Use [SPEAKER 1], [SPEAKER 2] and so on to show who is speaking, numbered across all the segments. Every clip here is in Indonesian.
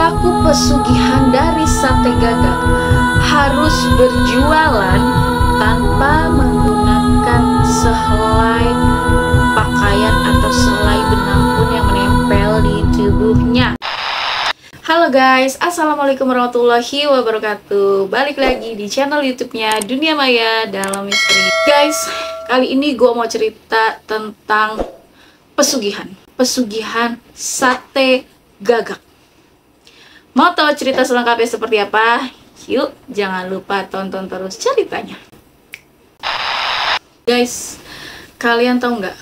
[SPEAKER 1] Pelaku pesugihan dari sate gagak harus berjualan tanpa menggunakan sehelai pakaian atau sehelai benang pun yang menempel di tubuhnya. Halo guys, assalamualaikum warahmatullahi wabarakatuh. Balik lagi di channel YouTube-nya Dunia Maya Dalam Misteri. Guys, kali ini gue mau cerita tentang pesugihan sate gagak. Mau tahu cerita selengkapnya seperti apa? Yuk, jangan lupa tonton terus ceritanya. Guys, kalian tahu nggak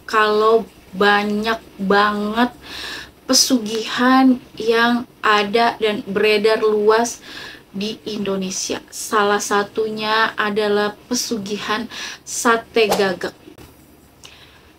[SPEAKER 1] kalau banyak banget pesugihan yang ada dan beredar luas di Indonesia. Salah satunya adalah pesugihan sate gagak.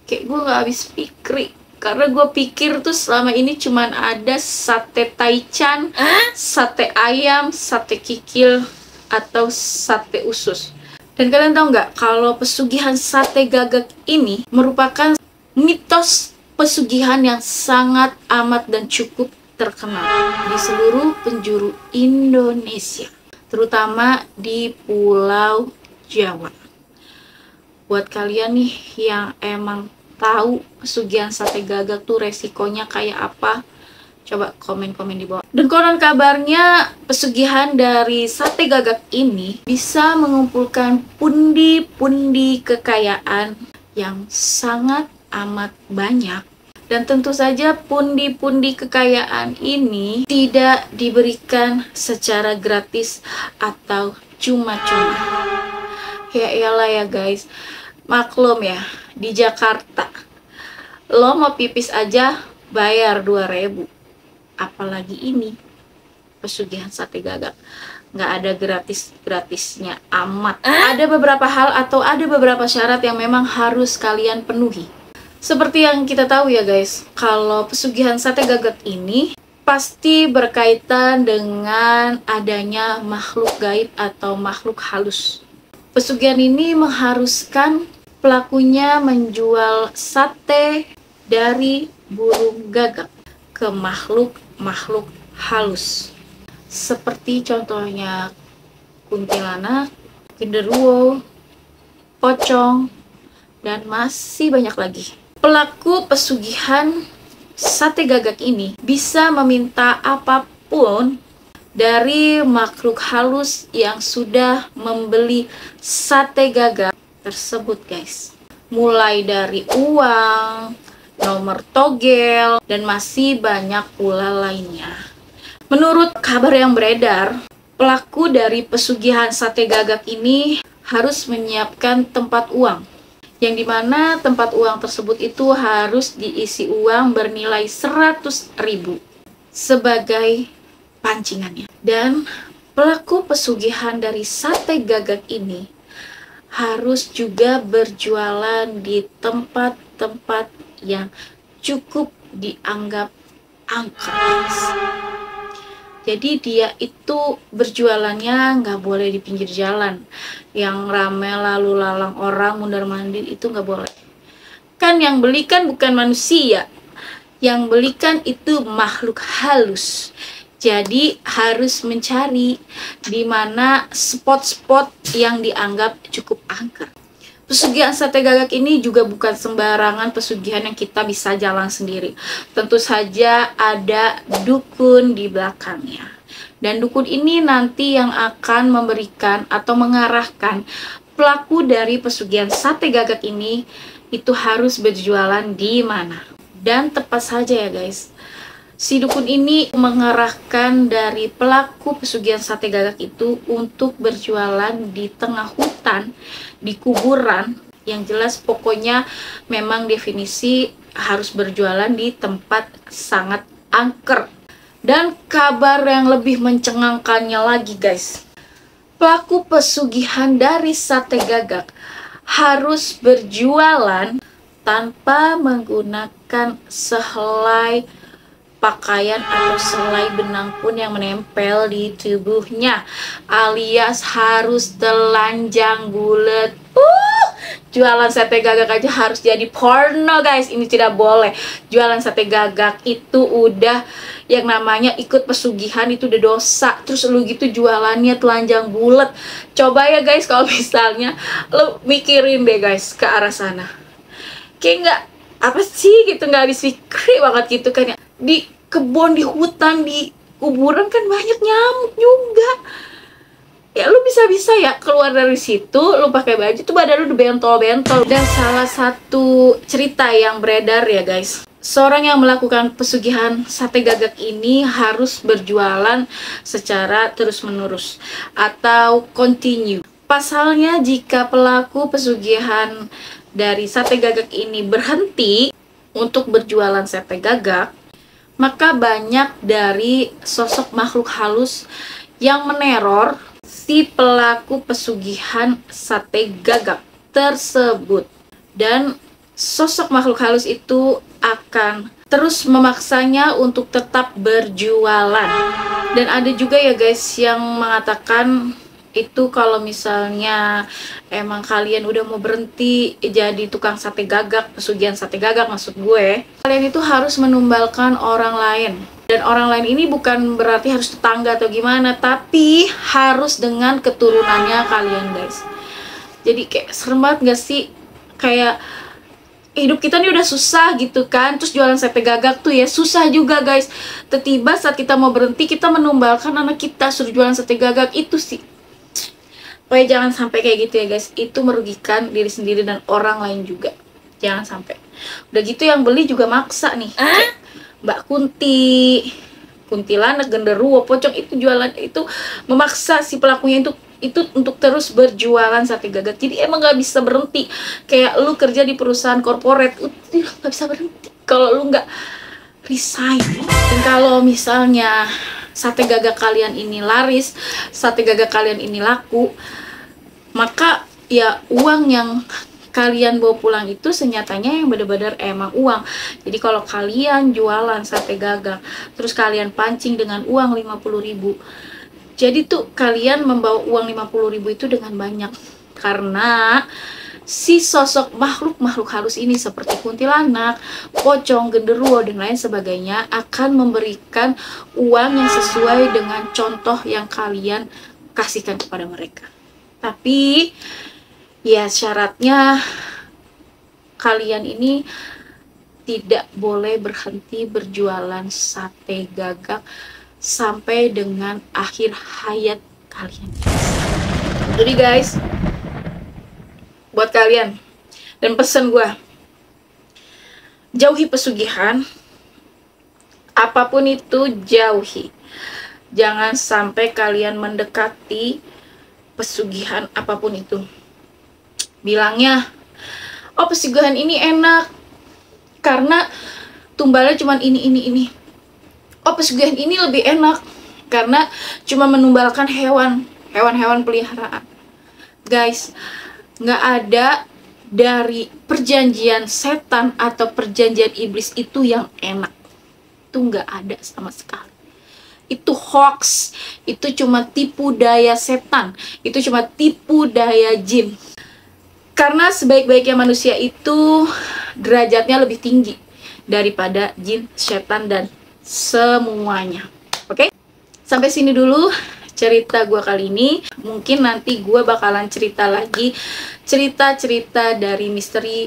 [SPEAKER 1] Kayak gue gak habis pikir, karena gue pikir tuh selama ini cuman ada sate taichan, sate ayam, sate kikil, atau sate usus. Dan kalian tahu nggak kalau pesugihan sate gagak ini merupakan mitos pesugihan yang sangat amat dan cukup terkenal di seluruh penjuru Indonesia, terutama di Pulau Jawa. Buat kalian nih yang emang tahu pesugihan sate gagak tuh resikonya kayak apa, coba komen-komen di bawah. Dan konon kabarnya pesugihan dari sate gagak ini bisa mengumpulkan pundi-pundi kekayaan yang sangat amat banyak. Dan tentu saja pundi-pundi kekayaan ini tidak diberikan secara gratis atau cuma-cuma. Ya iyalah ya guys, maklum ya, di Jakarta lo mau pipis aja bayar 2.000. Apalagi ini pesugihan sate gagak, nggak ada gratis-gratisnya amat. Ada beberapa hal atau ada beberapa syarat yang memang harus kalian penuhi. Seperti yang kita tahu ya guys, kalau pesugihan sate gagak ini pasti berkaitan dengan adanya makhluk gaib atau makhluk halus. Pesugihan ini mengharuskan pelakunya menjual sate dari burung gagak ke makhluk halus. Seperti contohnya kuntilanak, genderuwo, pocong, dan masih banyak lagi. Pelaku pesugihan sate gagak ini bisa meminta apapun dari makhluk halus yang sudah membeli sate gagak tersebut guys. Mulai dari uang, nomor togel, dan masih banyak pula lainnya. Menurut kabar yang beredar, pelaku dari pesugihan sate gagak ini harus menyiapkan tempat uang, yang dimana tempat uang tersebut itu harus diisi uang bernilai 100.000 sebagai pancingannya. Dan pelaku pesugihan dari sate gagak ini harus juga berjualan di tempat-tempat yang cukup dianggap angker. Jadi dia itu berjualannya nggak boleh di pinggir jalan yang rame lalu lalang orang mundar-mandir, itu nggak boleh. Kan yang beli kan bukan manusia, yang belikan itu makhluk halus. Jadi harus mencari di mana spot-spot yang dianggap cukup angker. Pesugihan sate gagak ini juga bukan sembarangan pesugihan yang kita bisa jalan sendiri. Tentu saja ada dukun di belakangnya. Dan dukun ini nanti yang akan memberikan atau mengarahkan pelaku dari pesugihan sate gagak ini itu harus berjualan di mana. Dan tepat saja ya guys, si dukun ini mengarahkan dari pelaku pesugihan sate gagak itu untuk berjualan di tengah hutan, di kuburan. Yang jelas pokoknya memang definisi harus berjualan di tempat sangat angker. Dan kabar yang lebih mencengangkannya lagi guys, pelaku pesugihan dari sate gagak harus berjualan tanpa menggunakan sehelai pakaian atau selai benang pun yang menempel di tubuhnya, alias harus telanjang bulat. Jualan sate gagak aja harus jadi porno guys, ini tidak boleh. Jualan sate gagak itu udah yang namanya ikut pesugihan, itu udah dosa. Terus lu gitu jualannya telanjang bulat. Coba ya guys, kalau misalnya lu mikirin deh guys ke arah sana, kayak nggak apa sih gitu, nggak habis pikir banget gitu kan ya. Di kebun, di hutan, di kuburan kan banyak nyamuk juga. Ya lu bisa-bisa ya keluar dari situ, lu pakai baju tuh badan lu udah bentol-bentol. Dan salah satu cerita yang beredar ya guys, seorang yang melakukan pesugihan sate gagak ini harus berjualan secara terus-menerus atau continue. Pasalnya jika pelaku pesugihan dari sate gagak ini berhenti untuk berjualan sate gagak, maka banyak dari sosok makhluk halus yang meneror si pelaku pesugihan sate gagak tersebut. Dan sosok makhluk halus itu akan terus memaksanya untuk tetap berjualan. Dan ada juga ya guys yang mengatakan itu kalau misalnya emang kalian udah mau berhenti jadi tukang sate gagak, pesugihan sate gagak maksud gue, kalian itu harus menumbalkan orang lain. Dan orang lain ini bukan berarti harus tetangga atau gimana, tapi harus dengan keturunannya kalian guys. Jadi kayak serem banget gak sih? Kayak hidup kita nih udah susah gitu kan, terus jualan sate gagak tuh ya susah juga guys. Tiba-tiba saat kita mau berhenti, kita menumbalkan anak kita suruh jualan sate gagak, itu sih. Pokoknya jangan sampai kayak gitu ya guys, itu merugikan diri sendiri dan orang lain juga. Jangan sampai. Udah gitu yang beli juga maksa nih. Mbak Kunti, kuntilanak, genderuwo, pocong itu jualan, itu memaksa si pelakunya itu untuk terus berjualan sate gagak. Jadi emang nggak bisa berhenti. Kayak lu kerja di perusahaan korporat, nggak bisa berhenti kalau lu nggak resign. Dan kalau misalnya sate gagak kalian ini laris, sate gagak kalian ini laku, maka ya uang yang kalian bawa pulang itu senyatanya yang benar-benar emang uang. Jadi kalau kalian jualan sate gagak terus kalian pancing dengan uang 50.000, jadi tuh kalian membawa uang 50.000 itu dengan banyak, karena si sosok makhluk halus ini seperti kuntilanak, pocong, genderuwo dan lain sebagainya akan memberikan uang yang sesuai dengan contoh yang kalian kasihkan kepada mereka. Tapi ya syaratnya kalian ini tidak boleh berhenti berjualan sate gagak sampai dengan akhir hayat kalian. Jadi guys, buat kalian dan pesan gue, jauhi pesugihan, apapun itu jauhi. Jangan sampai kalian mendekati pesugihan apapun itu. Bilangnya, oh pesugihan ini enak karena tumbalnya cuma ini. Oh pesugihan ini lebih enak karena cuma menumbalkan hewan-hewan peliharaan. Guys, nggak ada dari perjanjian setan atau perjanjian iblis itu yang enak. Itu nggak ada sama sekali. Itu hoax, itu cuma tipu daya setan, itu cuma tipu daya jin. Karena sebaik-baiknya manusia itu derajatnya lebih tinggi daripada jin, setan, dan semuanya. Oke? Sampai sini dulu cerita gue kali ini. Mungkin nanti gue bakalan cerita lagi cerita-cerita dari misteri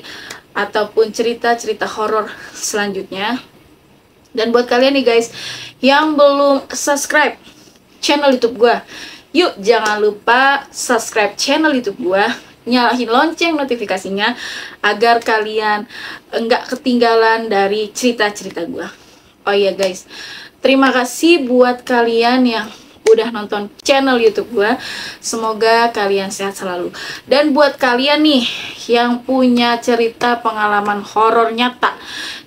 [SPEAKER 1] ataupun cerita-cerita horor selanjutnya. Dan buat kalian nih guys yang belum subscribe channel YouTube gue, yuk jangan lupa subscribe channel YouTube gue, nyalahin lonceng notifikasinya agar kalian enggak ketinggalan dari cerita-cerita gue. Oh iya guys, terima kasih buat kalian yang udah nonton channel YouTube gue. Semoga kalian sehat selalu. Dan buat kalian nih yang punya cerita pengalaman horor nyata,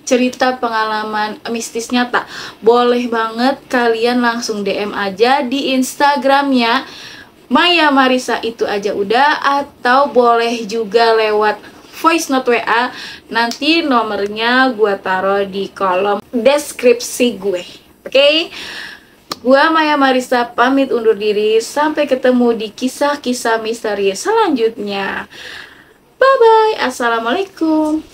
[SPEAKER 1] cerita pengalaman mistis nyata, boleh banget kalian langsung DM aja di Instagramnya Maya Marisa itu aja udah, atau boleh juga lewat voice note WA. Nanti nomornya gue taruh di kolom deskripsi gue. Oke? Gua Maya Marissa pamit undur diri. Sampai ketemu di kisah-kisah misteri selanjutnya. Bye-bye. Assalamualaikum.